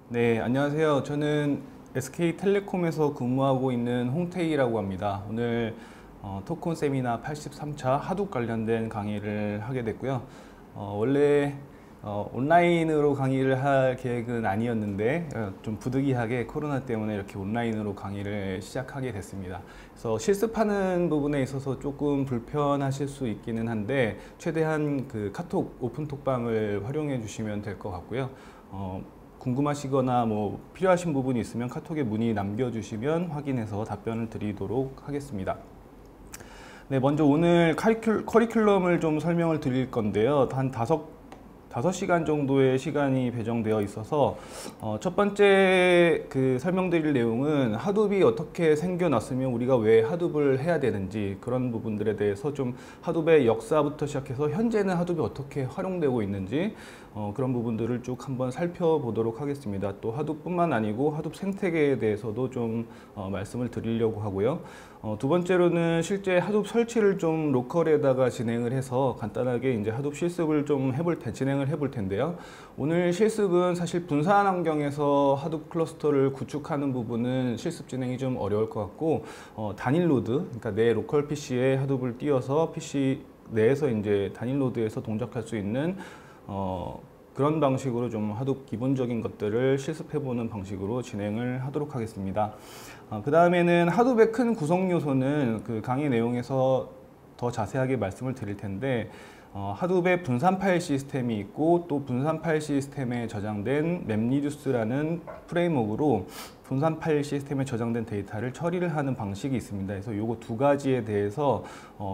네, 안녕하세요. 저는 SK텔레콤에서 근무하고 있는 홍태희라고 합니다. 오늘 토큰 세미나 83차 하둡 관련된 강의를 하게 됐고요. 원래 온라인으로 강의를 할 계획은 아니었는데 좀 부득이하게 코로나 때문에 이렇게 온라인으로 강의를 시작하게 됐습니다. 그래서 실습하는 부분에 있어서 조금 불편하실 수 있기는 한데 최대한 그 카톡 오픈톡방을 활용해 주시면 될 것 같고요. 궁금하시거나 뭐 필요하신 부분이 있으면 카톡에 문의 남겨주시면 확인해서 답변을 드리도록 하겠습니다. 네, 먼저 오늘 커리큘럼을 좀 설명을 드릴 건데요. 한 5시간 정도의 시간이 배정되어 있어서 첫 번째 그 설명드릴 내용은 하둡이 어떻게 생겨났으면 우리가 왜 하둡을 해야 되는지 그런 부분들에 대해서 좀 하둡의 역사부터 시작해서 현재는 하둡이 어떻게 활용되고 있는지 그런 부분들을 쭉 한번 살펴보도록 하겠습니다. 또 하둡뿐만 아니고 하둡 생태계에 대해서도 좀 말씀을 드리려고 하고요. 두 번째로는 실제 하둡 설치를 좀 로컬에다가 진행을 해서 간단하게 이제 하둡 실습을 좀 진행을 해볼 텐데요. 오늘 실습은 사실 분산 환경에서 하둡 클러스터를 구축하는 부분은 실습 진행이 좀 어려울 것 같고 단일 노드, 그러니까 내 로컬 PC에 하둡을 띄워서 PC 내에서 이제 단일 노드에서 동작할 수 있는 그런 방식으로 좀 하둡 기본적인 것들을 실습해보는 방식으로 진행을 하도록 하겠습니다. 그 다음에는 하둡의 큰 구성 요소는 그 강의 내용에서 더 자세하게 말씀을 드릴 텐데 하둡의 분산 파일 시스템이 있고 또 분산 파일 시스템에 저장된 맵리듀스라는 프레임워크로 분산 파일 시스템에 저장된 데이터를 처리를 하는 방식이 있습니다. 그래서 요거 두 가지에 대해서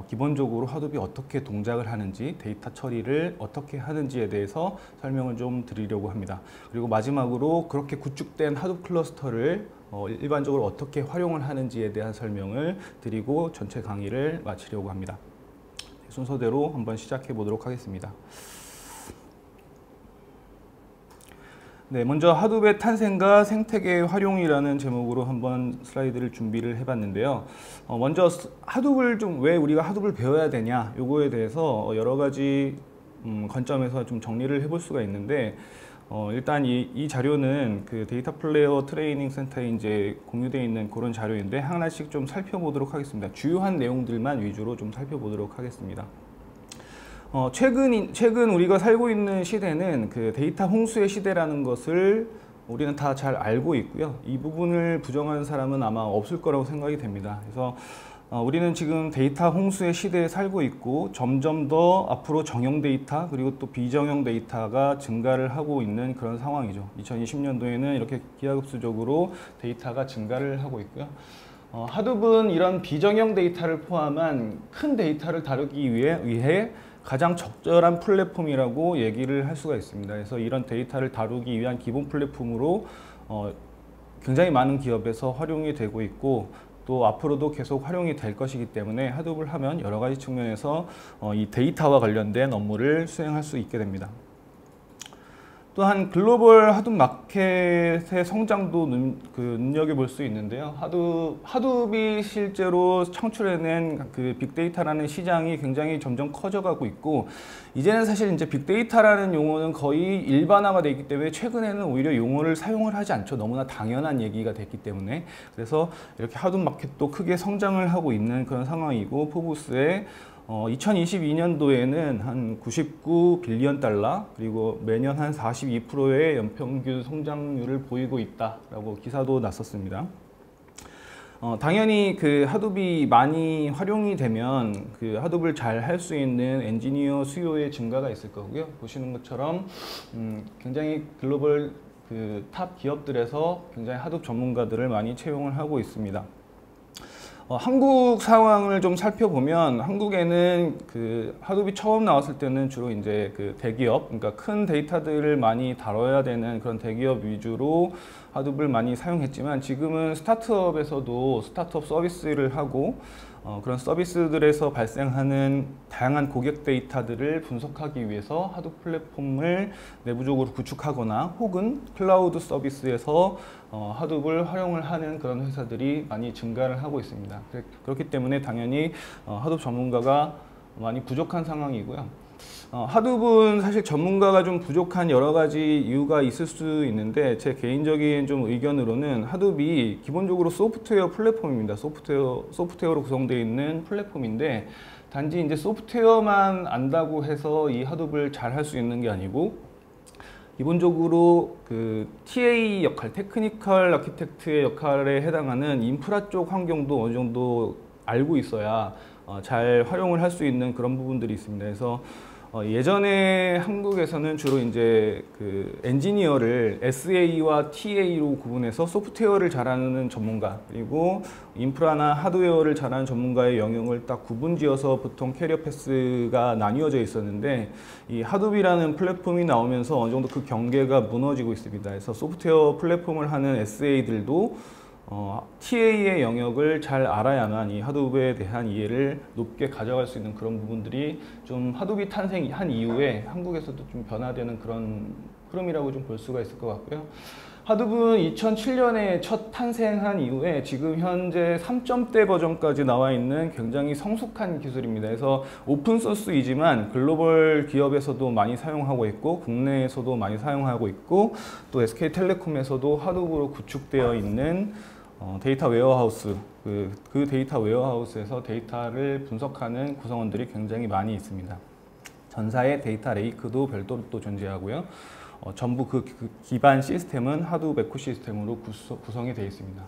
기본적으로 하둡이 어떻게 동작을 하는지 데이터 처리를 어떻게 하는지에 대해서 설명을 좀 드리려고 합니다. 그리고 마지막으로 그렇게 구축된 하둡 클러스터를 일반적으로 어떻게 활용을 하는지에 대한 설명을 드리고 전체 강의를 마치려고 합니다. 순서대로 한번 시작해 보도록 하겠습니다. 네, 먼저 하둡의 탄생과 생태계 활용이라는 제목으로 한번 슬라이드를 준비를 해봤는데요. 먼저 하둡을 왜 우리가 하둡을 배워야 되냐, 요거에 대해서 여러 가지 관점에서 좀 정리를 해볼 수가 있는데, 일단 이 자료는 그 데이터 플레이어 트레이닝 센터에 이제 공유되어 있는 그런 자료인데 하나씩 좀 살펴보도록 하겠습니다. 주요한 내용들만 위주로 좀 살펴보도록 하겠습니다. 최근 우리가 살고 있는 시대는 그 데이터 홍수의 시대라는 것을 우리는 다 잘 알고 있고요. 이 부분을 부정하는 사람은 아마 없을 거라고 생각이 됩니다. 그래서 우리는 지금 데이터 홍수의 시대에 살고 있고 점점 더 앞으로 정형 데이터 그리고 또 비정형 데이터가 증가를 하고 있는 그런 상황이죠. 2020년도에는 이렇게 기하급수적으로 데이터가 증가를 하고 있고요. 하둡은 이런 비정형 데이터를 포함한 큰 데이터를 다루기 위해 가장 적절한 플랫폼이라고 얘기를 할 수가 있습니다. 그래서 이런 데이터를 다루기 위한 기본 플랫폼으로 굉장히 많은 기업에서 활용이 되고 있고 또 앞으로도 계속 활용이 될 것이기 때문에 하둡을 하면 여러 가지 측면에서 이 데이터와 관련된 업무를 수행할 수 있게 됩니다. 또한 글로벌 하둡 마켓의 성장도 눈여겨볼 수 있는데요. 하둡이 실제로 창출해낸 그 빅데이터라는 시장이 굉장히 점점 커져가고 있고 이제는 사실 이제 빅데이터라는 용어는 거의 일반화가 되어 있기 때문에 최근에는 오히려 용어를 사용을 하지 않죠. 너무나 당연한 얘기가 됐기 때문에. 그래서 이렇게 하둡 마켓도 크게 성장을 하고 있는 그런 상황이고 포브스의 2022년도에는 한 99 빌리언 달러 그리고 매년 한 42%의 연평균 성장률을 보이고 있다라고 기사도 났었습니다. 당연히 그 하둡이 많이 활용이 되면 그 하둡을 잘 할 수 있는 엔지니어 수요의 증가가 있을 거고요. 보시는 것처럼 굉장히 글로벌 그 탑 기업들에서 굉장히 하둡 전문가들을 많이 채용을 하고 있습니다. 한국 상황을 좀 살펴보면 한국에는 그 하둡이 처음 나왔을 때는 주로 이제 그 대기업, 그러니까 큰 데이터들을 많이 다뤄야 되는 그런 대기업 위주로 하둡을 많이 사용했지만 지금은 스타트업에서도 스타트업 서비스를 하고 그런 서비스들에서 발생하는 다양한 고객 데이터들을 분석하기 위해서 하둡 플랫폼을 내부적으로 구축하거나 혹은 클라우드 서비스에서 하둡을 활용을 하는 그런 회사들이 많이 증가를 하고 있습니다. 그렇기 때문에 당연히 하둡 전문가가 많이 부족한 상황이고요. 하둡은 사실 전문가가 좀 부족한 여러 가지 이유가 있을 수 있는데 제 개인적인 좀 의견으로는 하둡이 기본적으로 소프트웨어 플랫폼입니다. 소프트웨어로 구성되어 있는 플랫폼인데 단지 이제 소프트웨어만 안다고 해서 이 하둡을 잘 할 수 있는 게 아니고 기본적으로 그 TA 역할, 테크니컬 아키텍트의 역할에 해당하는 인프라 쪽 환경도 어느 정도 알고 있어야 잘 활용을 할 수 있는 그런 부분들이 있습니다. 그래서 예전에 한국에서는 주로 이제 그 엔지니어를 SA와 TA로 구분해서 소프트웨어를 잘하는 전문가 그리고 인프라나 하드웨어를 잘하는 전문가의 영역을 딱 구분지어서 보통 캐리어 패스가 나뉘어져 있었는데 이 하둡이라는 플랫폼이 나오면서 어느 정도 그 경계가 무너지고 있습니다. 그래서 소프트웨어 플랫폼을 하는 SA들도 TA의 영역을 잘 알아야만 이 하둡에 대한 이해를 높게 가져갈 수 있는 그런 부분들이 좀 하둡이 탄생한 이후에 한국에서도 좀 변화되는 그런 흐름이라고 좀 볼 수가 있을 것 같고요. 하둡은 2007년에 첫 탄생한 이후에 지금 현재 3점대 버전까지 나와 있는 굉장히 성숙한 기술입니다. 그래서 오픈소스이지만 글로벌 기업에서도 많이 사용하고 있고 국내에서도 많이 사용하고 있고 또 SK텔레콤에서도 하둡으로 구축되어 있는 데이터 웨어하우스, 그 데이터 웨어하우스에서 데이터를 분석하는 구성원들이 굉장히 많이 있습니다. 전사의 데이터 레이크도 별도로 또 존재하고요. 전부 그 기반 시스템은 하둡 에코시스템으로 구성이 되어 있습니다.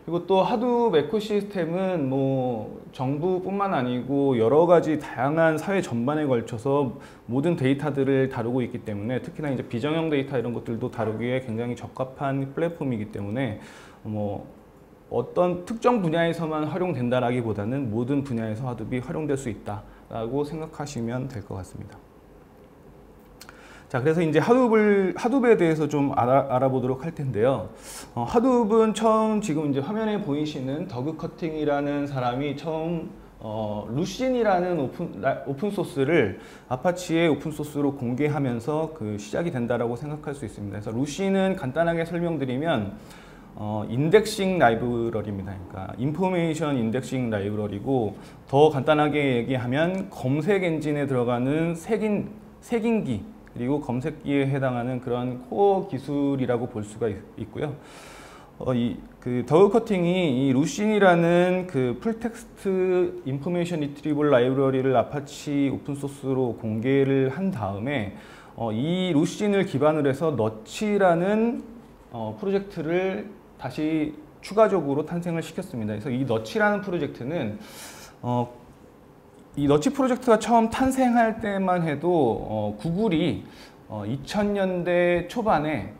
그리고 또 하둡 에코시스템은 뭐 정부뿐만 아니고 여러 가지 다양한 사회 전반에 걸쳐서 모든 데이터들을 다루고 있기 때문에 특히나 이제 비정형 데이터 이런 것들도 다루기에 굉장히 적합한 플랫폼이기 때문에 뭐 어떤 특정 분야에서만 활용된다라기보다는 모든 분야에서 하둡이 활용될 수 있다라고 생각하시면 될 것 같습니다. 자, 그래서 이제 하둡에 대해서 좀 알아보도록 할 텐데요. 하둡은 처음 지금 이제 화면에 보이시는 더그 커팅이라는 사람이 처음 루신이라는 오픈소스를 아파치의 오픈소스로 공개하면서 그 시작이 된다라고 생각할 수 있습니다. 그래서 루신은 간단하게 설명드리면 인덱싱 라이브러리입니다. 그러니까 인포메이션 인덱싱 라이브러리고 더 간단하게 얘기하면 검색 엔진에 들어가는 색인기 그리고 검색기에 해당하는 그런 코어 기술이라고 볼 수가 있고요. 그 더그 커팅이 이 루신이라는 그 풀텍스트 인포메이션 리트리블 라이브러리를 아파치 오픈소스로 공개를 한 다음에 이 루신을 기반으로 해서 너치라는 프로젝트를 다시 추가적으로 탄생을 시켰습니다. 그래서 이 너치라는 프로젝트는 이 너치 프로젝트가 처음 탄생할 때만 해도 구글이 2000년대 초반에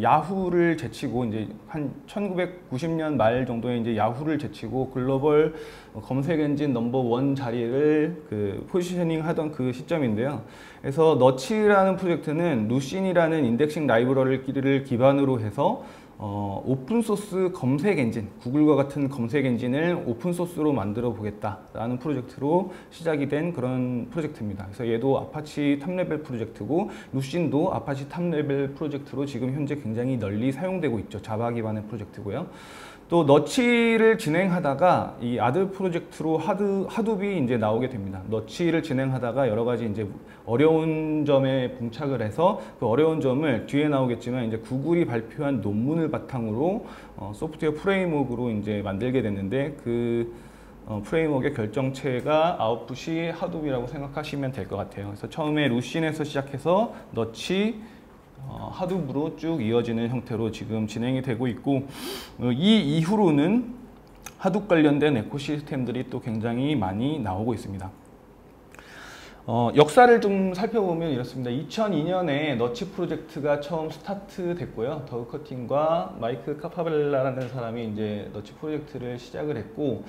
야후를 제치고 이제 한 1990년 말 정도에 이제 야후를 제치고 글로벌 검색 엔진 넘버 1 자리를 포지셔닝 하던 그 시점인데요. 그래서 너치라는 프로젝트는 루신이라는 인덱싱 라이브러리를 기반으로 해서 오픈소스 검색 엔진, 구글과 같은 검색 엔진을 오픈소스로 만들어 보겠다라는 프로젝트로 시작이 된 그런 프로젝트입니다. 그래서 얘도 아파치 탑레벨 프로젝트고 루신도 아파치 탑레벨 프로젝트로 지금 현재 굉장히 널리 사용되고 있죠. 자바 기반의 프로젝트고요. 또 너치를 진행하다가 이 아들 프로젝트로 하둡이 이제 나오게 됩니다. 너치를 진행하다가 여러 가지 이제 어려운 점에 봉착을 해서 그 어려운 점을 뒤에 나오겠지만 이제 구글이 발표한 논문을 바탕으로 소프트웨어 프레임워크로 이제 만들게 됐는데 그 프레임워크의 결정체가 아웃풋이 하둡이라고 생각하시면 될 것 같아요. 그래서 처음에 루신에서 시작해서 너치, 하둡으로 쭉 이어지는 형태로 지금 진행이 되고 있고 이 이후로는 하둡 관련된 에코시스템들이 또 굉장히 많이 나오고 있습니다. 역사를 좀 살펴보면 이렇습니다. 2002년에 너치 프로젝트가 처음 스타트 됐고요. 더그 커팅과 마이크 카파벨라라는 사람이 이제 너치 프로젝트를 시작을 했고,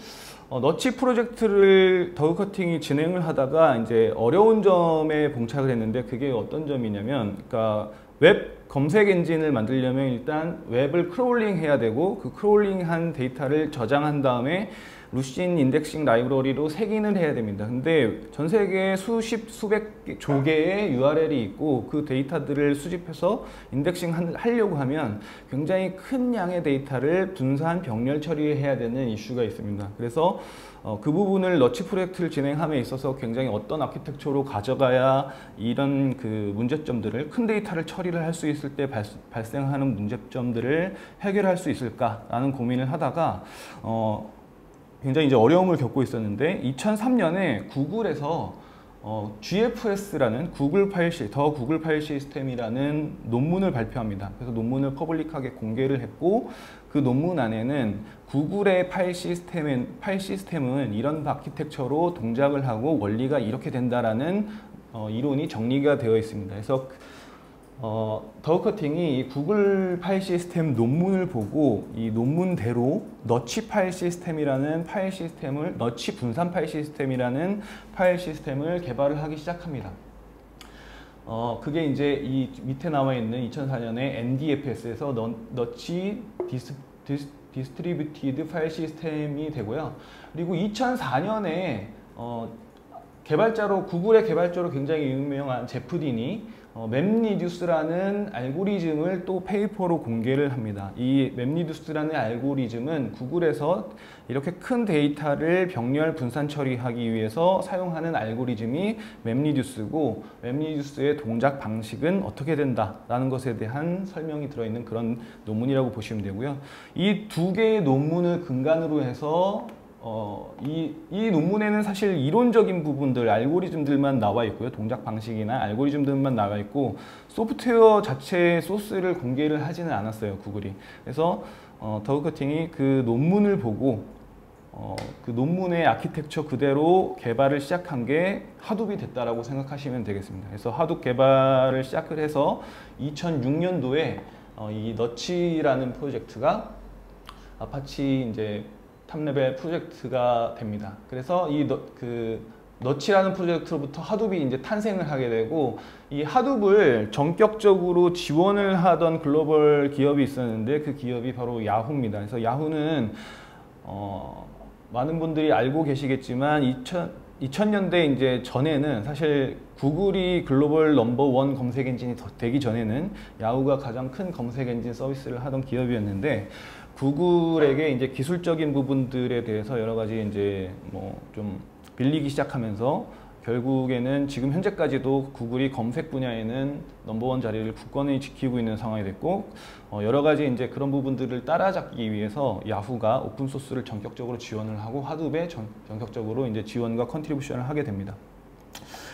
너치 프로젝트를 더그 커팅이 진행을 하다가 이제 어려운 점에 봉착을 했는데 그게 어떤 점이냐면, 그러니까 웹 검색 엔진을 만들려면 일단 웹을 크롤링 해야 되고 그 크롤링한 데이터를 저장한 다음에 루신 인덱싱 라이브러리로 색인을 해야 됩니다. 근데 전 세계에 수백 조 개의 URL이 있고 그 데이터들을 수집해서 인덱싱 하려고 하면 굉장히 큰 양의 데이터를 분산 병렬 처리해야 되는 이슈가 있습니다. 그래서 그 부분을 너치 프로젝트를 진행함에 있어서 굉장히 어떤 아키텍처로 가져가야 이런 그 문제점들을 큰 데이터를 처리를 할 수 있을 때 발생하는 문제점들을 해결할 수 있을까라는 고민을 하다가 굉장히 이제 어려움을 겪고 있었는데 2003년에 구글에서 GFS라는 더 구글 파일 시스템이라는 논문을 발표합니다. 그래서 논문을 퍼블릭하게 공개를 했고 그 논문 안에는 구글의 파일 시스템은 이런 아키텍처로 동작을 하고 원리가 이렇게 된다라는 이론이 정리가 되어 있습니다. 그래서 더우커팅이 구글 파일 시스템 논문을 보고 이 논문대로 너치 파일 시스템이라는 너치 분산 파일 시스템이라는 파일 시스템을 개발을 하기 시작합니다. 그게 이제 이 밑에 나와 있는 2004년에 NDFS에서 너치 디스트리뷰티드 파일 시스템이 되고요. 그리고 2004년에 구글의 개발자로 굉장히 유명한 제프 딘이 맵리듀스라는 알고리즘을 또 페이퍼로 공개를 합니다. 이 맵리듀스라는 알고리즘은 구글에서 이렇게 큰 데이터를 병렬 분산 처리하기 위해서 사용하는 알고리즘이 맵리듀스고 맵리듀스의 동작 방식은 어떻게 된다라는 것에 대한 설명이 들어있는 그런 논문이라고 보시면 되고요. 이 두 개의 논문을 근간으로 해서 이 논문에는 사실 이론적인 부분들, 알고리즘들만 나와 있고요. 동작 방식이나 알고리즘들만 나와 있고 소프트웨어 자체의 소스를 공개를 하지는 않았어요, 구글이. 그래서 더우커팅이 그 논문을 보고 그 논문의 아키텍처 그대로 개발을 시작한 게 하둡이 됐다라고 생각하시면 되겠습니다. 그래서 하둡 개발을 시작을 해서 2006년도에 이 너치라는 프로젝트가 아파치 이제 탑레벨 프로젝트가 됩니다. 그래서 이 너치라는 프로젝트로부터 하둡이 이제 탄생을 하게 되고 이 하둡을 전격적으로 지원을 하던 글로벌 기업이 있었는데 그 기업이 바로 야후입니다. 그래서 야후는 많은 분들이 알고 계시겠지만 2000년대 이제 전에는 사실 구글이 글로벌 넘버1 검색 엔진이 되기 전에는 야후가 가장 큰 검색 엔진 서비스를 하던 기업이었는데 구글에게 이제 기술적인 부분들에 대해서 여러 가지 이제 뭐 좀 빌리기 시작하면서 결국에는 지금 현재까지도 구글이 검색 분야에는 넘버1 자리를 굳건히 지키고 있는 상황이 됐고 여러 가지 이제 그런 부분들을 따라잡기 위해서 야후가 오픈 소스를 전격적으로 지원을 하고 하둡에 전격적으로 이제 지원과 컨트리뷰션을 하게 됩니다.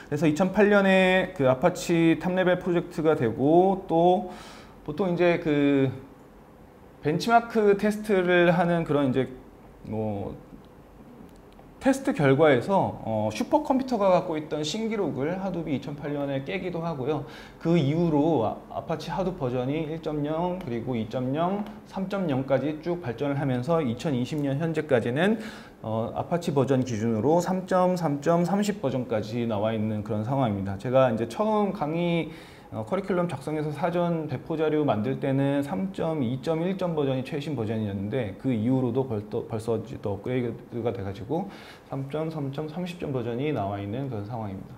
그래서 2008년에 그 아파치 탑레벨 프로젝트가 되고 또 보통 이제 그 벤치마크 테스트를 하는 그런 이제 뭐 테스트 결과에서 슈퍼컴퓨터가 갖고 있던 신기록을 하둡이 2008년에 깨기도 하고요. 그 이후로 아파치 하둡 버전이 1.0 그리고 2.0, 3.0까지 쭉 발전을 하면서 2020년 현재까지는 아파치 버전 기준으로 3.3.30 버전까지 나와 있는 그런 상황입니다. 제가 이제 처음 강의 커리큘럼 작성해서 사전 배포 자료 만들 때는 3.2.1점 버전이 최신 버전이었는데 그 이후로도 벌써 또 업그레이드가 돼가지고 3.3.30점 버전이 나와 있는 그런 상황입니다.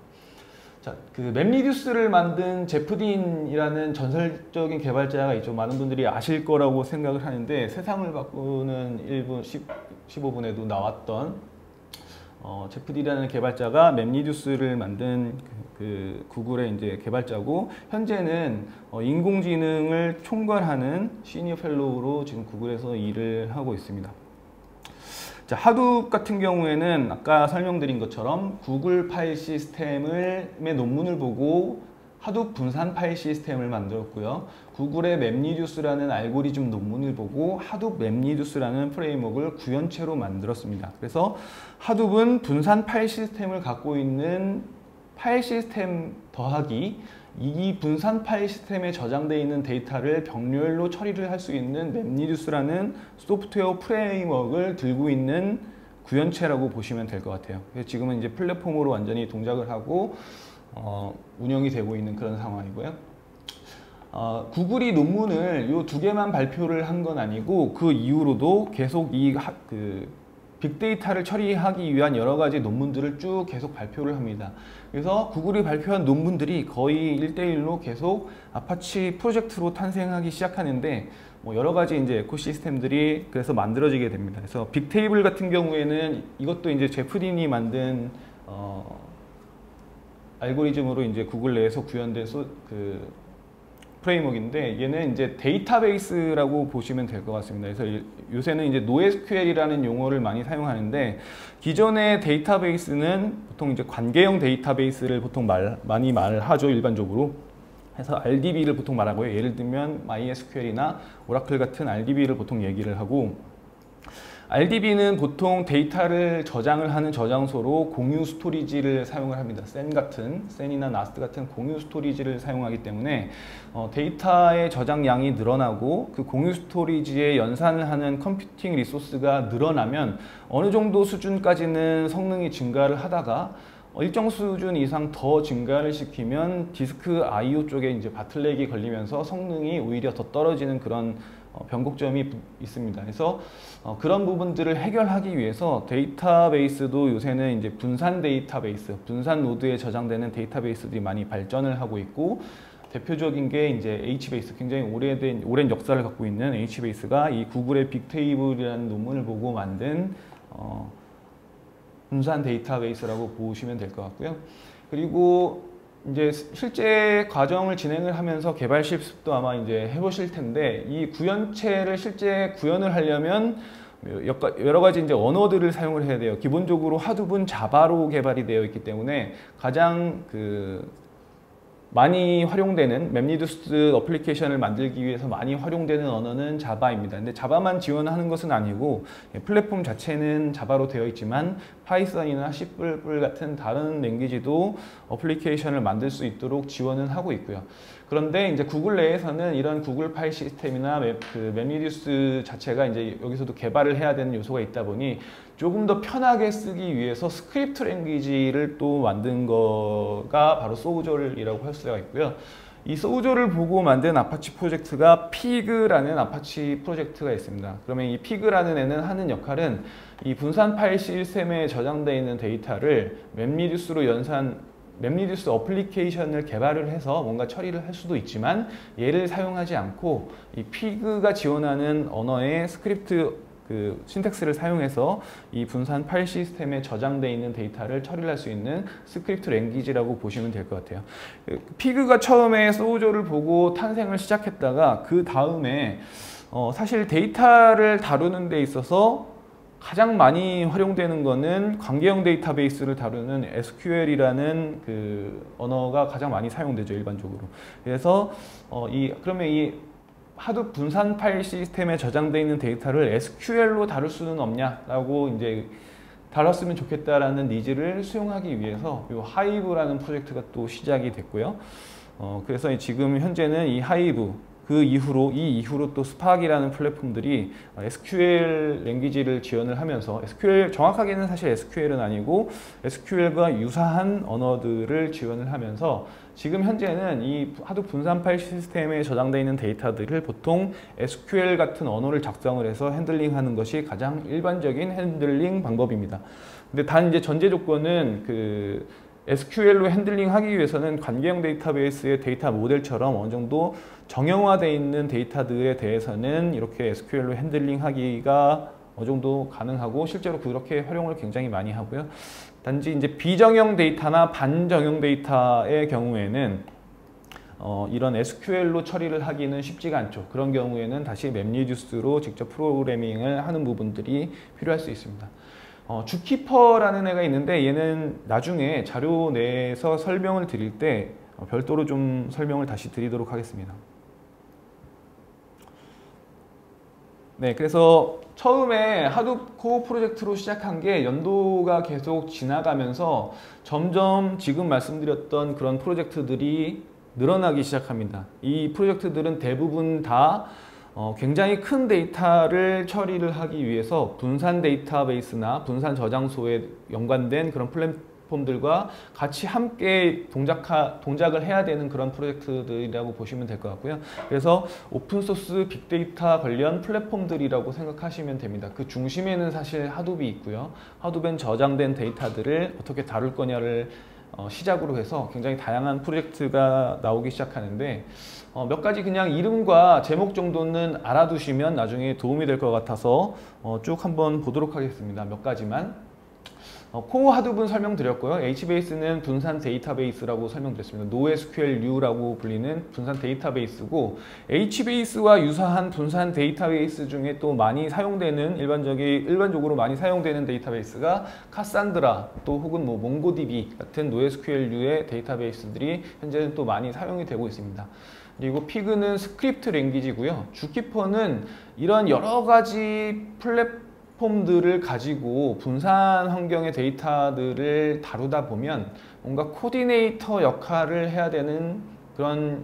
자, 그 맵리듀스를 만든 제프 딘이라는 전설적인 개발자가 있죠. 많은 분들이 아실 거라고 생각을 하는데 세상을 바꾸는 1분 15분에도 나왔던 제프 딘이라는 개발자가 맵리듀스를 만든 그 구글의 이제 개발자고 현재는 인공지능을 총괄하는 시니어 펠로우로 지금 구글에서 일을 하고 있습니다. 자, 하둡 같은 경우에는 아까 설명드린 것처럼 구글 파일 시스템의 논문을 보고 하둡 분산 파일 시스템을 만들었고요. 구글의 맵리듀스라는 알고리즘 논문을 보고 하둡 맵리듀스라는 프레임워크를 구현체로 만들었습니다. 그래서 하둡은 분산 파일 시스템을 갖고 있는 파일 시스템 더하기 이 분산 파일 시스템에 저장되어 있는 데이터를 병렬로 처리를 할 수 있는 맵리듀스라는 소프트웨어 프레임워크를 들고 있는 구현체라고 보시면 될 것 같아요. 그래서 지금은 이제 플랫폼으로 완전히 동작을 하고 운영이 되고 있는 그런 상황이고요. 구글이 논문을 이 두 개만 발표를 한 건 아니고 그 이후로도 계속 빅데이터를 처리하기 위한 여러 가지 논문들을 쭉 계속 발표를 합니다. 그래서 구글이 발표한 논문들이 거의 1대1로 계속 아파치 프로젝트로 탄생하기 시작하는데 뭐 여러 가지 이제 에코시스템들이 그래서 만들어지게 됩니다. 그래서 빅테이블 같은 경우에는 이것도 이제 제프린이 만든 알고리즘으로 이제 구글 내에서 구현된 프레임워크인데 얘는 이제 데이터베이스라고 보시면 될 것 같습니다. 그래서 요새는 이제 NoSQL이라는 용어를 많이 사용하는데 기존의 데이터베이스는 보통 이제 관계형 데이터베이스를 보통 많이 말하죠, 일반적으로. 그래서 RDB를 보통 말하고요. 예를 들면 MySQL이나 오라클 같은 RDB를 보통 얘기를 하고 RDB는 보통 데이터를 저장을 하는 저장소로 공유 스토리지를 사용을 합니다. 센이나 NAS 같은 공유 스토리지를 사용하기 때문에 데이터의 저장량이 늘어나고 그 공유 스토리지에 연산을 하는 컴퓨팅 리소스가 늘어나면 어느 정도 수준까지는 성능이 증가를 하다가 일정 수준 이상 더 증가를 시키면 디스크 I/O 쪽에 이제 바틀렉이 걸리면서 성능이 오히려 더 떨어지는 그런 변곡점이 있습니다. 그래서 그런 부분들을 해결하기 위해서 데이터베이스도 요새는 이제 분산 데이터베이스, 분산 노드에 저장되는 데이터베이스들이 많이 발전을 하고 있고 대표적인 게 이제 HBase, 굉장히 오랜 역사를 갖고 있는 HBase가 이 구글의 빅테이블이라는 논문을 보고 만든 분산 데이터베이스라고 보시면 될 것 같고요. 그리고 이제 실제 과정을 진행을 하면서 개발 실습도 아마 이제 해보실 텐데 이 구현체를 실제 구현을 하려면 여러 가지 이제 언어들을 사용을 해야 돼요. 기본적으로 하둡은 자바로 개발이 되어 있기 때문에 가장 많이 활용되는 맵리두스 어플리케이션을 만들기 위해서 많이 활용되는 언어는 자바입니다. 근데 자바만 지원하는 것은 아니고 플랫폼 자체는 자바로 되어 있지만 파이썬이나 C++ 같은 다른 랭귀지도 어플리케이션을 만들 수 있도록 지원은 하고 있고요. 그런데 이제 구글 내에서는 이런 구글 파일 시스템이나 맵리두스 자체가 이제 여기서도 개발을 해야 되는 요소가 있다 보니 조금 더 편하게 쓰기 위해서 스크립트 랭귀지를 또 만든 거가 바로 소우졸이라고 할 수가 있고요. 이 소우졸을 보고 만든 아파치 프로젝트가 피그라는 아파치 프로젝트가 있습니다. 그러면 이 피그라는 애는 하는 역할은 이 분산 파일 시스템에 저장되어 있는 데이터를 맵리두스 어플리케이션을 개발을 해서 뭔가 처리를 할 수도 있지만 얘를 사용하지 않고 이 피그가 지원하는 언어의 스크립트 신텍스를 사용해서 이 분산 파일 시스템에 저장되어 있는 데이터를 처리를 할 수 있는 스크립트 랭귀지라고 보시면 될 것 같아요. 피그가 처음에 소우졸을 보고 탄생을 시작했다가 그 다음에 사실 데이터를 다루는 데 있어서 가장 많이 활용되는 거는 관계형 데이터베이스를 다루는 SQL이라는 언어가 가장 많이 사용되죠, 일반적으로. 그래서 그러면 이 하둡 분산 파일 시스템에 저장되어 있는 데이터를 SQL로 다룰 수는 없냐라고 이제 다뤘으면 좋겠다라는 니즈를 수용하기 위해서 이 하이브라는 프로젝트가 또 시작이 됐고요. 그래서 지금 현재는 이 하이브 이 이후로 또 스파크이라는 플랫폼들이 SQL 랭귀지를 지원을 하면서 정확하게는 사실 SQL은 아니고 SQL과 유사한 언어들을 지원을 하면서 지금 현재는 이 하둡 분산 파일 시스템에 저장되어 있는 데이터들을 보통 SQL 같은 언어를 작성을 해서 핸들링하는 것이 가장 일반적인 핸들링 방법입니다. 근데 단 이제 전제 조건은 SQL로 핸들링하기 위해서는 관계형 데이터베이스의 데이터 모델처럼 어느 정도 정형화되어 있는 데이터들에 대해서는 이렇게 SQL로 핸들링하기가 어느 정도 가능하고 실제로 그렇게 활용을 굉장히 많이 하고요. 단지 이제 비정형 데이터나 반정형 데이터의 경우에는 이런 SQL로 처리를 하기는 쉽지가 않죠. 그런 경우에는 다시 맵리두스로 직접 프로그래밍을 하는 부분들이 필요할 수 있습니다. 주키퍼라는 애가 있는데 얘는 나중에 자료 내에서 설명을 드릴 때 별도로 좀 설명을 다시 드리도록 하겠습니다. 네, 그래서 처음에 하둡 코어 프로젝트로 시작한 게 연도가 계속 지나가면서 점점 지금 말씀드렸던 그런 프로젝트들이 늘어나기 시작합니다. 이 프로젝트들은 대부분 다 굉장히 큰 데이터를 처리를 하기 위해서 분산 데이터베이스나 분산 저장소에 연관된 그런 플랫폼들과 같이 함께 동작을 해야 되는 그런 프로젝트들이라고 보시면 될 것 같고요. 그래서 오픈소스 빅데이터 관련 플랫폼들이라고 생각하시면 됩니다. 그 중심에는 사실 하둡이 있고요. 하둡엔 저장된 데이터들을 어떻게 다룰 거냐를 시작으로 해서 굉장히 다양한 프로젝트가 나오기 시작하는데 몇 가지 그냥 이름과 제목 정도는 알아두시면 나중에 도움이 될 것 같아서 쭉 한번 보도록 하겠습니다. 몇 가지만. 코어 하둡은 설명드렸고요. HBase는 분산 데이터베이스라고 설명드렸습니다. NoSQLU라고 불리는 분산 데이터베이스고, HBase와 유사한 분산 데이터베이스 중에 또 많이 사용되는 일반적으로 많이 사용되는 데이터베이스가 카산드라 또 혹은 뭐 몽고DB 같은 NoSQLU의 데이터베이스들이 현재는 또 많이 사용이 되고 있습니다. 그리고 피그는 스크립트 랭귀지고요. 주키퍼는 이런 여러 가지 플랫폼들을 가지고 분산 환경의 데이터들을 다루다 보면 뭔가 코디네이터 역할을 해야 되는 그런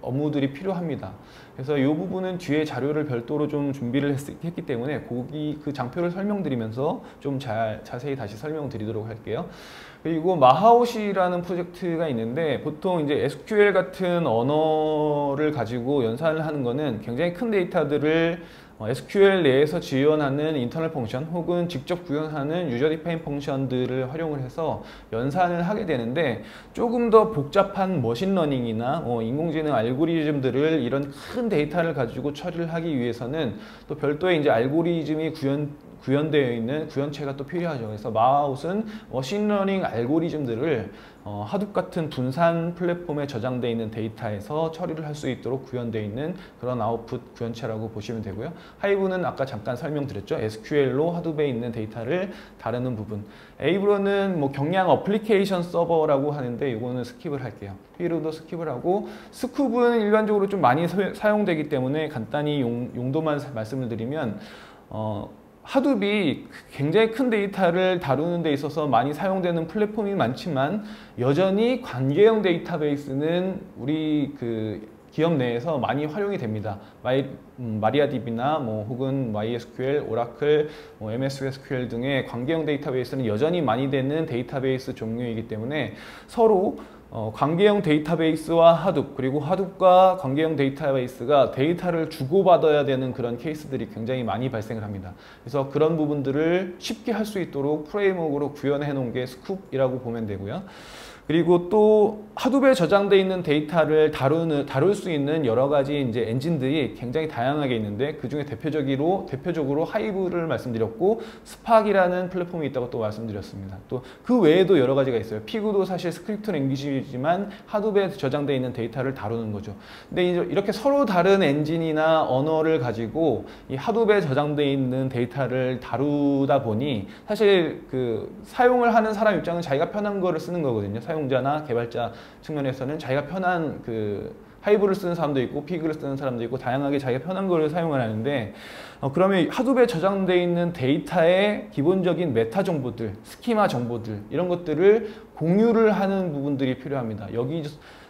업무들이 필요합니다. 그래서 이 부분은 뒤에 자료를 별도로 좀 준비를 했기 때문에 그 장표를 설명드리면서 좀 자세히 다시 설명드리도록 할게요. 그리고 마하옷이라는 프로젝트가 있는데, 보통 이제 SQL 같은 언어를 가지고 연산을 하는 거는 굉장히 큰 데이터들을 SQL 내에서 지원하는 인터널 펑션 혹은 직접 구현하는 유저 디파인 펑션들을 활용을 해서 연산을 하게 되는데, 조금 더 복잡한 머신러닝이나 인공지능 알고리즘들을 이런 큰 데이터를 가지고 처리를 하기 위해서는 또 별도의 이제 알고리즘이 구현되어 있는 구현체가 또 필요하죠. 그래서 마하옷은 머신러닝 알고리즘들을 하둡 같은 분산 플랫폼에 저장되어 있는 데이터에서 처리를 할 수 있도록 구현되어 있는 그런 아웃풋 구현체라고 보시면 되고요. 하이브는 아까 잠깐 설명드렸죠. SQL로 하둡에 있는 데이터를 다루는 부분. 에이브로는 뭐 경량 어플리케이션 서버라고 하는데 이거는 스킵을 할게요. 피로도 스킵을 하고, 스쿱은 일반적으로 좀 많이 사용되기 때문에 간단히 용도만 말씀을 드리면 하둡이 굉장히 큰 데이터를 다루는 데 있어서 많이 사용되는 플랫폼이 많지만 여전히 관계형 데이터베이스는 우리 그 기업 내에서 많이 활용이 됩니다. 마리아DB나 혹은 MySQL, 오라클, MS SQL 등의 관계형 데이터베이스는 여전히 많이 되는 데이터베이스 종류이기 때문에 서로 관계형 데이터베이스와 하둡, 그리고 하둡과 관계형 데이터베이스가 데이터를 주고받아야 되는 그런 케이스들이 굉장히 많이 발생을 합니다. 그래서 그런 부분들을 쉽게 할 수 있도록 프레임워크로 구현해 놓은 게 스쿱이라고 보면 되고요. 그리고 또 하둡에 저장되어 있는 데이터를 다룰 수 있는 여러 가지 이제 엔진들이 굉장히 다양하게 있는데, 그 중에 대표적으로 하이브를 말씀드렸고, 스팍이라는 플랫폼이 있다고 또 말씀드렸습니다. 또 그 외에도 여러 가지가 있어요. 피그도 사실 스크립트 랭귀지지만 하둡에 저장되어 있는 데이터를 다루는 거죠. 근데 이렇게 서로 다른 엔진이나 언어를 가지고 이 하둡에 저장되어 있는 데이터를 다루다 보니 사실 그 사용을 하는 사람 입장은 자기가 편한 거를 쓰는 거거든요. 사용자나 개발자 측면에서는 자기가 편한 그 하이브를 쓰는 사람도 있고 피그를 쓰는 사람도 있고 다양하게 자기가 편한 거를 사용을 하는데, 그러면 하둡에 저장되어 있는 데이터의 기본적인 메타 정보들, 스키마 정보들, 이런 것들을 공유를 하는 부분들이 필요합니다.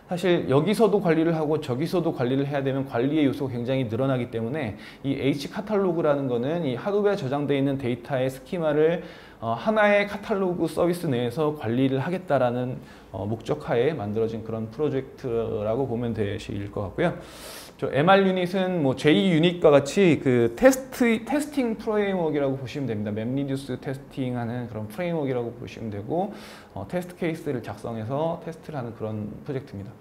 사실 여기서도 관리를 하고 저기서도 관리를 해야 되면 관리의 요소가 굉장히 늘어나기 때문에 이 H카탈로그라는 거는 이 하둡에 저장되어 있는 데이터의 스키마를 하나의 카탈로그 서비스 내에서 관리를 하겠다라는 목적하에 만들어진 그런 프로젝트라고 보면 되실 것 같고요. MR 유닛은 뭐 J 유닛과 같이 그 테스팅 프레임워크라고 보시면 됩니다. 맵리듀스 테스팅하는 그런 프레임워크라고 보시면 되고, 테스트 케이스를 작성해서 테스트를 하는 그런 프로젝트입니다.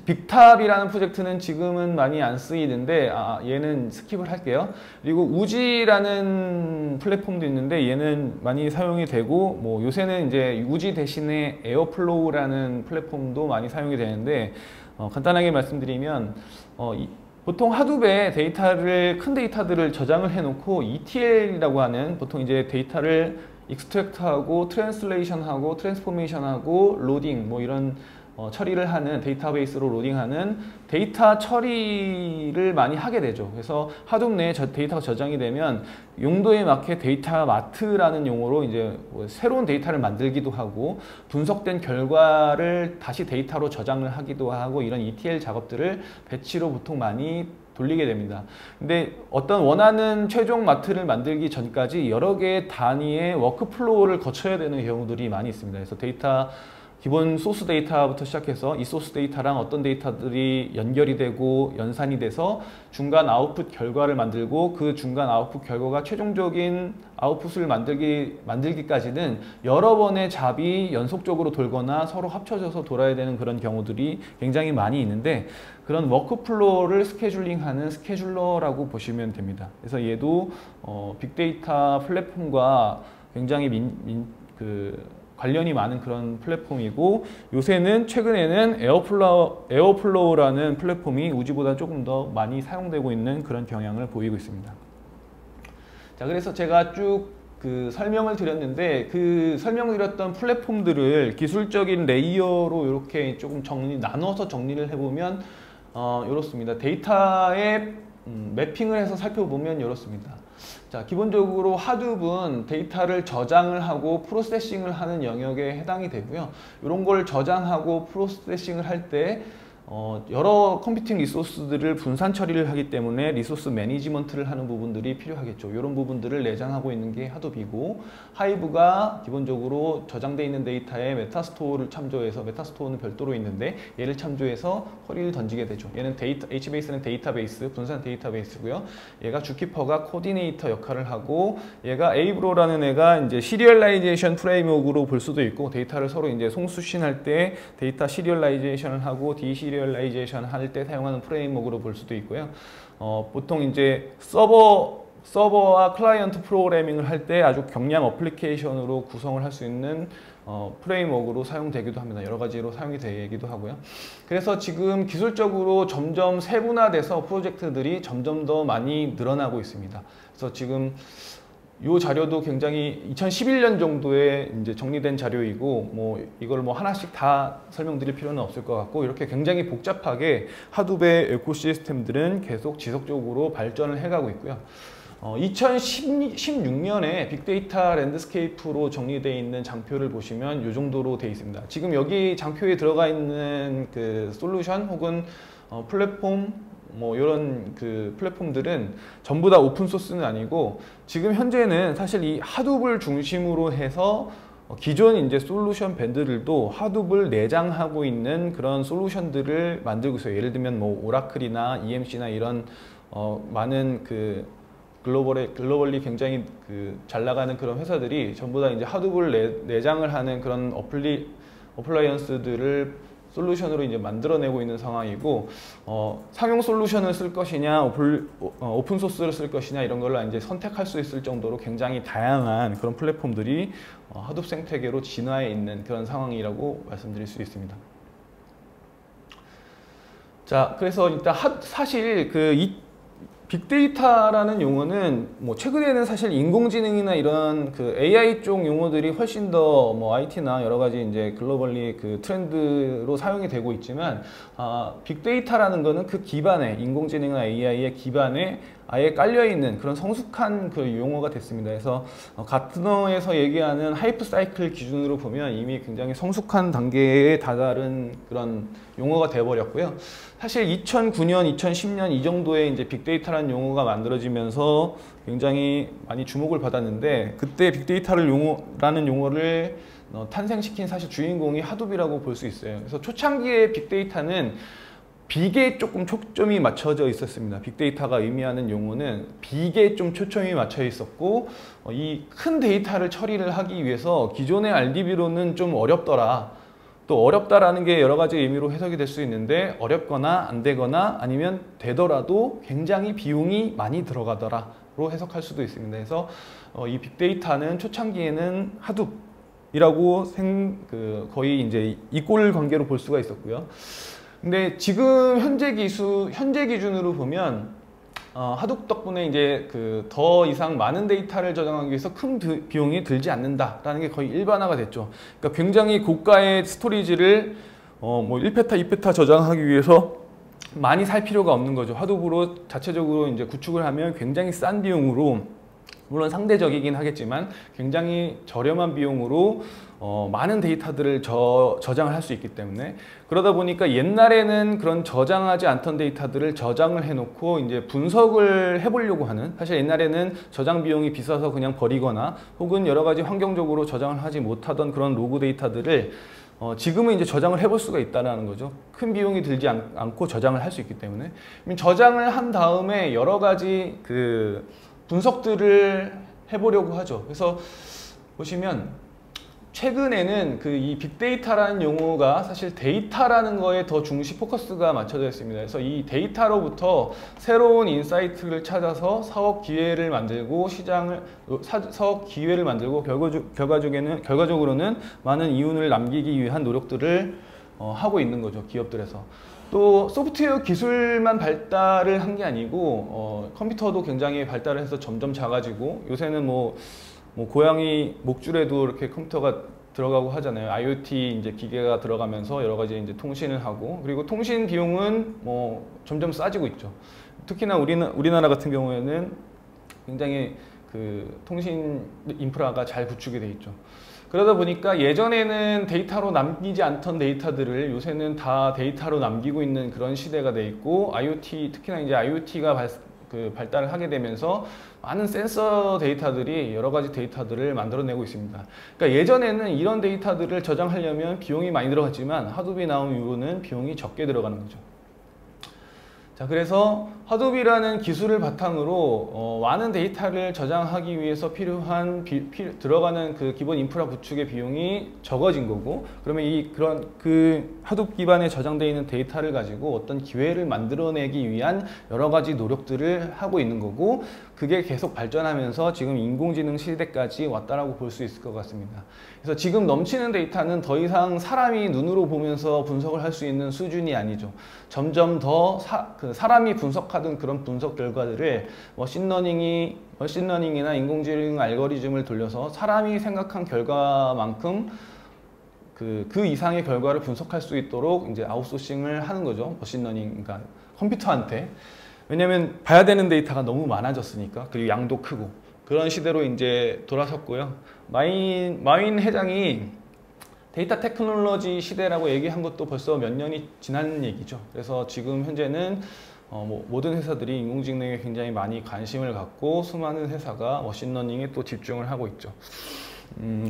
빅탑이라는 프로젝트는 지금은 많이 안 쓰이는데 얘는 스킵을 할게요. 그리고 우지라는 플랫폼도 있는데 얘는 많이 사용이 되고, 뭐 요새는 이제 우지 대신에 에어플로우라는 플랫폼도 많이 사용이 되는데, 간단하게 말씀드리면 보통 하둡에 큰 데이터들을 저장을 해놓고 ETL이라고 하는, 보통 이제 데이터를 익스트랙트하고 트랜슬레이션하고 트랜스포메이션하고 로딩 뭐 이런 처리를 하는, 데이터베이스로 로딩하는 데이터 처리를 많이 하게 되죠. 그래서 하둡 내에 데이터가 저장이 되면 용도에 맞게 데이터 마트라는 용어로 이제 새로운 데이터를 만들기도 하고, 분석된 결과를 다시 데이터로 저장을 하기도 하고, 이런 ETL 작업들을 배치로 보통 많이 돌리게 됩니다. 근데 어떤 원하는 최종 마트를 만들기 전까지 여러 개의 단위의 워크플로우를 거쳐야 되는 경우들이 많이 있습니다. 그래서 데이터 기본 소스 데이터부터 시작해서 이 소스 데이터랑 어떤 데이터들이 연결이 되고 연산이 돼서 중간 아웃풋 결과를 만들고 그 중간 아웃풋 결과가 최종적인 아웃풋을 만들기까지는 여러 번의 잡이 연속적으로 돌거나 서로 합쳐져서 돌아야 되는 그런 경우들이 굉장히 많이 있는데, 그런 워크플로우를 스케줄링하는 스케줄러라고 보시면 됩니다. 그래서 얘도 빅데이터 플랫폼과 굉장히 관련이 많은 그런 플랫폼이고, 요새는 최근에는 에어플로우라는 플랫폼이 우지보다 조금 더 많이 사용되고 있는 그런 경향을 보이고 있습니다. 자, 그래서 제가 쭉 설명을 드렸는데, 그 설명드렸던 플랫폼들을 기술적인 레이어로 이렇게 조금 나눠서 정리를 해보면 이렇습니다. 데이터에 매핑을 해서 살펴보면 이렇습니다. 자, 기본적으로 하둡은 데이터를 저장을 하고 프로세싱을 하는 영역에 해당이 되고요. 이런 걸 저장하고 프로세싱을 할 때 여러 컴퓨팅 리소스들을 분산 처리를 하기 때문에 리소스 매니지먼트를 하는 부분들이 필요하겠죠. 이런 부분들을 내장하고 있는 게 하둡이고, 하이브가 기본적으로 저장되어 있는 데이터에 메타스토어를 참조해서, 메타스토어는 별도로 있는데 얘를 참조해서 쿼리를 던지게 되죠. 얘는 HBase는 데이터베이스, 분산 데이터베이스고요. 얘가 주키퍼가 코디네이터 역할을 하고, 얘가 에이브로라는 애가 이제 시리얼라이제이션 프레임워크로 볼 수도 있고, 데이터를 서로 이제 송수신할 때 데이터 시리얼라이제이션을 하고 디시리얼라이제이션 할 때 사용하는 프레임워크로 볼 수도 있고요. 보통 이제 서버와 클라이언트 프로그래밍을 할 때 아주 경량 어플리케이션으로 구성을 할 수 있는 프레임워크로 사용되기도 합니다. 여러 가지로 사용이 되기도 하고요. 그래서 지금 기술적으로 점점 세분화돼서 프로젝트들이 점점 더 많이 늘어나고 있습니다. 그래서 지금 이 자료도 굉장히 2011년 정도에 이제 정리된 자료이고, 이걸 하나씩 다 설명드릴 필요는 없을 것 같고, 이렇게 굉장히 복잡하게 하둡의 에코시스템들은 계속 지속적으로 발전을 해가고 있고요. 2016년에 빅데이터 랜드스케이프로 정리되어 있는 장표를 보시면 이 정도로 되어 있습니다. 지금 여기 장표에 들어가 있는 그 솔루션 혹은 플랫폼, 이런 플랫폼들은 전부 다 오픈소스는 아니고, 지금 현재는 사실 이 하둡을 중심으로 해서 기존 이제 솔루션 밴드들도 하둡을 내장하고 있는 그런 솔루션들을 만들고 있어요. 예를 들면 오라클이나 EMC나 이런 많은 글로벌리 굉장히 잘 나가는 그런 회사들이 전부 다 이제 하둡을 내장을 하는 그런 어플라이언스들을 솔루션으로 이제 만들어내고 있는 상황이고, 상용 솔루션을 쓸 것이냐, 오픈 소스를 쓸 것이냐, 이런 걸로 이제 선택할 수 있을 정도로 굉장히 다양한 그런 플랫폼들이 하둡 생태계로 진화해 있는 그런 상황이라고 말씀드릴 수 있습니다. 자, 그래서 일단 사실 빅데이터라는 용어는 최근에는 사실 인공지능이나 이런 AI 쪽 용어들이 훨씬 더 IT나 여러 가지 이제 글로벌리 트렌드로 사용이 되고 있지만, 빅데이터라는 거는 그 기반에, 인공지능이나 AI의 기반에 아예 깔려있는 그런 성숙한 용어가 됐습니다. 그래서 가트너에서 얘기하는 하이프 사이클 기준으로 보면 이미 굉장히 성숙한 단계에 다다른 그런 용어가 돼버렸고요. 사실 2009년, 2010년 이 정도에 이제 빅데이터라는 용어가 만들어지면서 굉장히 많이 주목을 받았는데, 그때 빅데이터라는 용어를 탄생시킨 사실 주인공이 하둡이라고 볼 수 있어요. 그래서 초창기의 빅데이터는 빅에 조금 초점이 맞춰져 있었습니다. 빅데이터가 의미하는 용어는 빅에 좀 초점이 맞춰 있었고, 이 큰 데이터를 처리를 하기 위해서 기존의 RDB로는 좀 어렵더라. 또 어렵다라는 게 여러 가지 의미로 해석이 될 수 있는데, 어렵거나 안 되거나 아니면 되더라도 굉장히 비용이 많이 들어가더라로 해석할 수도 있습니다. 그래서 이 빅데이터는 초창기에는 하둡이라고 거의 이제 이꼴 관계로 볼 수가 있었고요. 근데 지금 현재 기준으로 보면 하둡 덕분에 이제 더 이상 많은 데이터를 저장하기 위해서 큰 비용이 들지 않는다라는 게 거의 일반화가 됐죠. 그러니까 굉장히 고가의 스토리지를 1페타, 2페타 저장하기 위해서 많이 살 필요가 없는 거죠. 하둡으로 자체적으로 이제 구축을 하면 굉장히 싼 비용으로 물론 상대적이긴 하겠지만 굉장히 저렴한 비용으로 많은 데이터들을 저장을 할 수 있기 때문에, 그러다 보니까 옛날에는 그런 저장하지 않던 데이터들을 저장을 해놓고 이제 분석을 해보려고 하는, 사실 옛날에는 저장 비용이 비싸서 그냥 버리거나 혹은 여러 가지 환경적으로 저장을 하지 못하던 그런 로그 데이터들을 지금은 이제 저장을 해볼 수가 있다는 거죠. 큰 비용이 들지 않고 저장을 할 수 있기 때문에. 저장을 한 다음에 여러 가지 그 분석들을 해보려고 하죠. 그래서 보시면 최근에는 그 이 빅데이터라는 용어가 사실 데이터라는 거에 더 중시 포커스가 맞춰져 있습니다. 그래서 이 데이터로부터 새로운 인사이트를 찾아서 사업 기회를 만들고 사업 기회를 만들고 결과적으로는 많은 이윤을 남기기 위한 노력들을 하고 있는 거죠, 기업들에서. 또 소프트웨어 기술만 발달을 한 게 아니고 컴퓨터도 굉장히 발달을 해서 점점 작아지고, 요새는 뭐 고양이 목줄에도 이렇게 컴퓨터가 들어가고 하잖아요. IoT 이제 기계가 들어가면서 여러 가지 이제 통신을 하고, 그리고 통신 비용은 뭐 점점 싸지고 있죠. 특히나 우리나라 같은 경우에는 굉장히 그 통신 인프라가 잘 구축이 돼 있죠. 그러다 보니까 예전에는 데이터로 남기지 않던 데이터들을 요새는 다 데이터로 남기고 있는 그런 시대가 돼 있고, IoT, 특히나 이제 IoT가 발달을 하게 되면서 많은 센서 데이터들이 여러 가지 데이터들을 만들어내고 있습니다. 그러니까 예전에는 이런 데이터들을 저장하려면 비용이 많이 들어갔지만 하둡이 나온 이후로는 비용이 적게 들어가는 거죠. 자, 그래서 하둡이라는 기술을 바탕으로 많은 데이터를 저장하기 위해서 필요한 들어가는 그 기본 인프라 구축의 비용이 적어진 거고, 그러면 그 하둡 기반에 저장되어 있는 데이터를 가지고 어떤 기회를 만들어내기 위한 여러 가지 노력들을 하고 있는 거고, 그게 계속 발전하면서 지금 인공지능 시대까지 왔다라고 볼 수 있을 것 같습니다. 그래서 지금 넘치는 데이터는 더 이상 사람이 눈으로 보면서 분석을 할 수 있는 수준이 아니죠. 점점 더 사람이 분석하던 그런 분석 결과들을 머신러닝이나 인공지능 알고리즘을 돌려서 사람이 생각한 결과만큼 그 이상의 결과를 분석할 수 있도록 이제 아웃소싱을 하는 거죠. 머신러닝, 그러니까 컴퓨터한테. 왜냐하면 봐야 되는 데이터가 너무 많아졌으니까, 그리고 양도 크고, 그런 시대로 이제 돌아섰고요. 마윈 회장이 데이터 테크놀로지 시대라고 얘기한 것도 벌써 몇 년이 지난 얘기죠. 그래서 지금 현재는 모든 회사들이 인공지능에 굉장히 많이 관심을 갖고 수많은 회사가 머신러닝에 또 집중을 하고 있죠.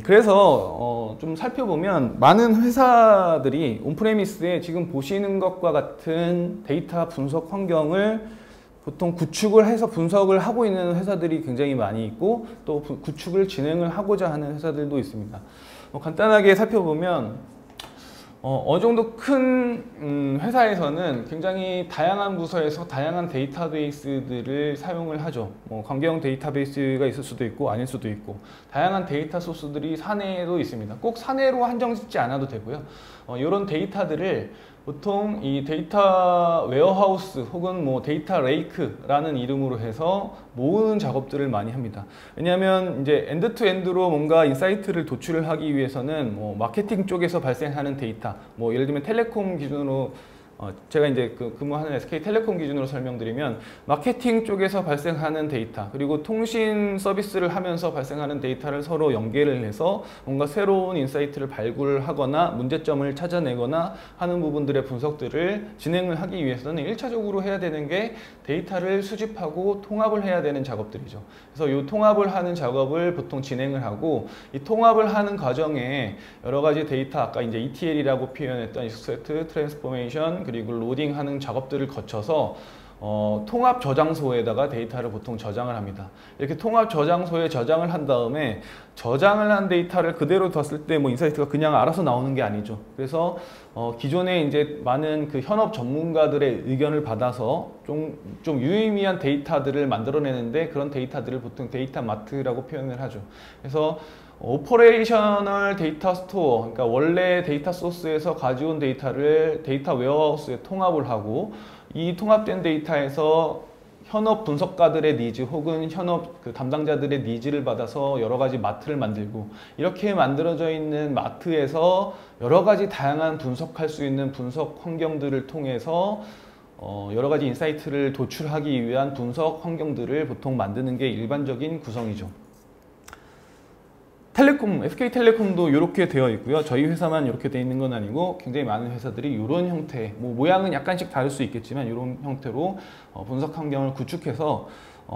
그래서 좀 살펴보면 많은 회사들이 온프레미스에 지금 보시는 것과 같은 데이터 분석 환경을 보통 구축을 해서 분석을 하고 있는 회사들이 굉장히 많이 있고, 또 구축을 진행을 하고자 하는 회사들도 있습니다. 간단하게 살펴보면 어느 정도 큰 회사에서는 굉장히 다양한 부서에서 다양한 데이터베이스들을 사용을 하죠. 관계형 데이터베이스가 있을 수도 있고 아닐 수도 있고, 다양한 데이터 소스들이 사내에도 있습니다. 꼭 사내로 한정짓지 않아도 되고요. 이런 데이터들을 보통 이 데이터 웨어하우스 혹은 데이터 레이크라는 이름으로 해서 모으는 작업들을 많이 합니다. 왜냐하면 이제 엔드투엔드로 뭔가 인사이트를 도출을 하기 위해서는 마케팅 쪽에서 발생하는 데이터, 예를 들면 텔레콤 기준으로 제가 이제 근무하는 SK텔레콤 기준으로 설명드리면, 마케팅 쪽에서 발생하는 데이터, 그리고 통신 서비스를 하면서 발생하는 데이터를 서로 연계를 해서 뭔가 새로운 인사이트를 발굴하거나 문제점을 찾아내거나 하는 부분들의 분석들을 진행을 하기 위해서는 1차적으로 해야 되는 게 데이터를 수집하고 통합을 해야 되는 작업들이죠. 그래서 이 통합을 하는 작업을 보통 진행을 하고, 이 통합을 하는 과정에 여러 가지 데이터, 아까 이제 ETL이라고 표현했던 익스트랙트, 트랜스포메이션, 그리고 로딩하는 작업들을 거쳐서 통합 저장소에다가 데이터를 보통 저장을 합니다. 이렇게 통합 저장소에 저장을 한 다음에 저장을 한 데이터를 그대로 뒀을 때 인사이트가 그냥 알아서 나오는 게 아니죠. 그래서 기존에 이제 많은 그 현업 전문가들의 의견을 받아서 좀 유의미한 데이터들을 만들어내는데, 그런 데이터들을 보통 데이터 마트라고 표현을 하죠. 그래서 오퍼레이셔널 데이터 스토어, 그러니까 원래 데이터 소스에서 가져온 데이터를 데이터 웨어하우스에 통합을 하고, 이 통합된 데이터에서 현업 분석가들의 니즈 혹은 현업 담당자들의 니즈를 받아서 여러 가지 마트를 만들고, 이렇게 만들어져 있는 마트에서 여러 가지 다양한 분석할 수 있는 분석 환경들을 통해서 여러 가지 인사이트를 도출하기 위한 분석 환경들을 보통 만드는 게 일반적인 구성이죠. 텔레콤, SK텔레콤도 이렇게 되어 있고요. 저희 회사만 이렇게 되어 있는 건 아니고 굉장히 많은 회사들이 이런 형태, 뭐 모양은 약간씩 다를 수 있겠지만 이런 형태로 분석 환경을 구축해서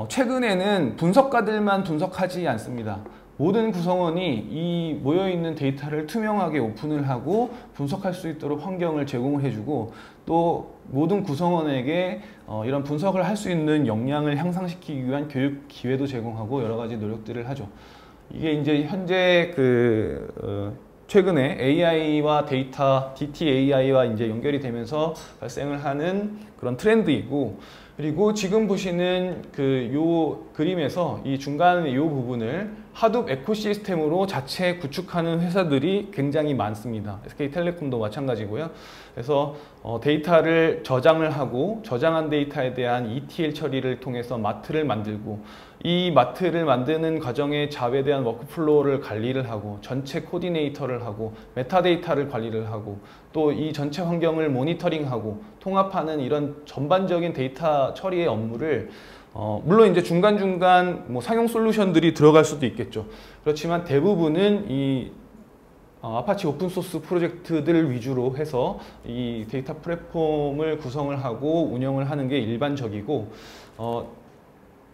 최근에는 분석가들만 분석하지 않습니다. 모든 구성원이 이 모여있는 데이터를 투명하게 오픈을 하고 분석할 수 있도록 환경을 제공을 해주고 또 모든 구성원에게 이런 분석을 할 수 있는 역량을 향상시키기 위한 교육 기회도 제공하고 여러 가지 노력들을 하죠. 이게 이제 현재 최근에 AI와 데이터, DTAI와 이제 연결이 되면서 발생을 하는 그런 트렌드이고, 그리고 지금 보시는 요 그림에서 이 중간의 요 부분을 하둡 에코시스템으로 자체 구축하는 회사들이 굉장히 많습니다. SK텔레콤도 마찬가지고요. 그래서 데이터를 저장을 하고 저장한 데이터에 대한 ETL 처리를 통해서 마트를 만들고 이 마트를 만드는 과정에 잡에 대한 워크플로우를 관리를 하고 전체 코디네이터를 하고 메타데이터를 관리를 하고 또 이 전체 환경을 모니터링하고 통합하는 이런 전반적인 데이터 처리의 업무를 물론 이제 중간중간 뭐 상용 솔루션들이 들어갈 수도 있겠죠. 그렇지만 대부분은 이 아파치 오픈소스 프로젝트들 위주로 해서 이 데이터 플랫폼을 구성을 하고 운영을 하는 게 일반적이고,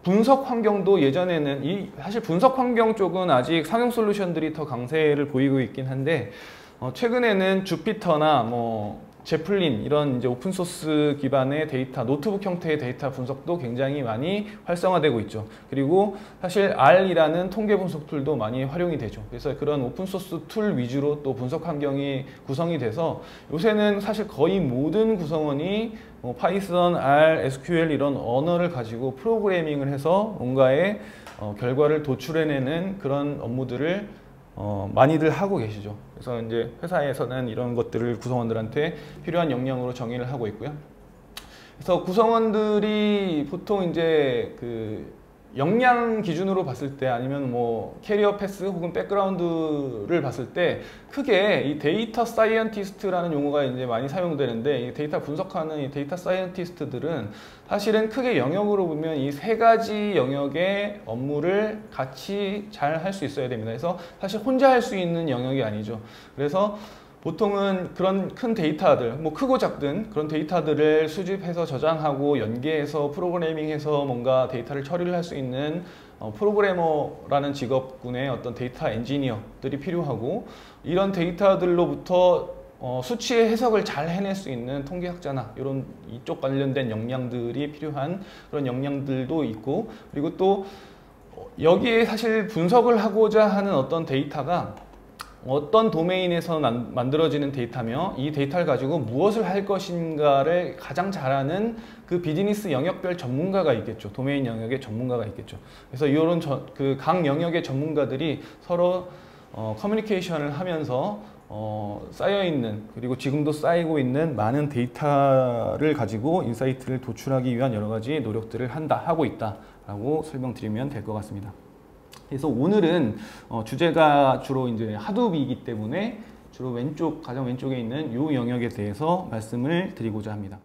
분석 환경도 예전에는 사실 분석 환경 쪽은 아직 상용 솔루션들이 더 강세를 보이고 있긴 한데, 최근에는 주피터나 뭐 제플린 이런 이제 오픈소스 기반의 데이터, 노트북 형태의 데이터 분석도 굉장히 많이 활성화되고 있죠. 그리고 사실 R이라는 통계 분석 툴도 많이 활용이 되죠. 그래서 그런 오픈소스 툴 위주로 또 분석 환경이 구성이 돼서 요새는 사실 거의 모든 구성원이 파이썬, R, SQL 이런 언어를 가지고 프로그래밍을 해서 뭔가의 결과를 도출해내는 그런 업무들을 많이들 하고 계시죠. 그래서 이제 회사에서는 이런 것들을 구성원들한테 필요한 역량으로 정의를 하고 있고요. 그래서 구성원들이 보통 이제 역량 기준으로 봤을 때 아니면 뭐 캐리어 패스 혹은 백그라운드를 봤을 때 크게 이 데이터 사이언티스트라는 용어가 이제 많이 사용되는데, 이 데이터 분석하는 이 데이터 사이언티스트들은 사실은 크게 영역으로 보면 이 세 가지 영역의 업무를 같이 잘 할 수 있어야 됩니다. 그래서 사실 혼자 할 수 있는 영역이 아니죠. 그래서 보통은 그런 큰 데이터들, 뭐 크고 작든 그런 데이터들을 수집해서 저장하고 연계해서 프로그래밍해서 뭔가 데이터를 처리를 할 수 있는 프로그래머라는 직업군의 어떤 데이터 엔지니어들이 필요하고, 이런 데이터들로부터 수치의 해석을 잘 해낼 수 있는 통계학자나 이런 이쪽 관련된 역량들이 필요한 그런 역량들도 있고, 그리고 또 여기에 사실 분석을 하고자 하는 어떤 데이터가 어떤 도메인에서 만들어지는 데이터며 이 데이터를 가지고 무엇을 할 것인가를 가장 잘하는 그 비즈니스 영역별 전문가가 있겠죠. 도메인 영역의 전문가가 있겠죠. 그래서 이런 각 영역의 전문가들이 서로 커뮤니케이션을 하면서 쌓여있는, 그리고 지금도 쌓이고 있는 많은 데이터를 가지고 인사이트를 도출하기 위한 여러 가지 노력들을 하고 있다라고 설명드리면 될 것 같습니다. 그래서 오늘은 주제가 주로 이제 하둡이기 때문에 주로 가장 왼쪽에 있는 이 영역에 대해서 말씀을 드리고자 합니다.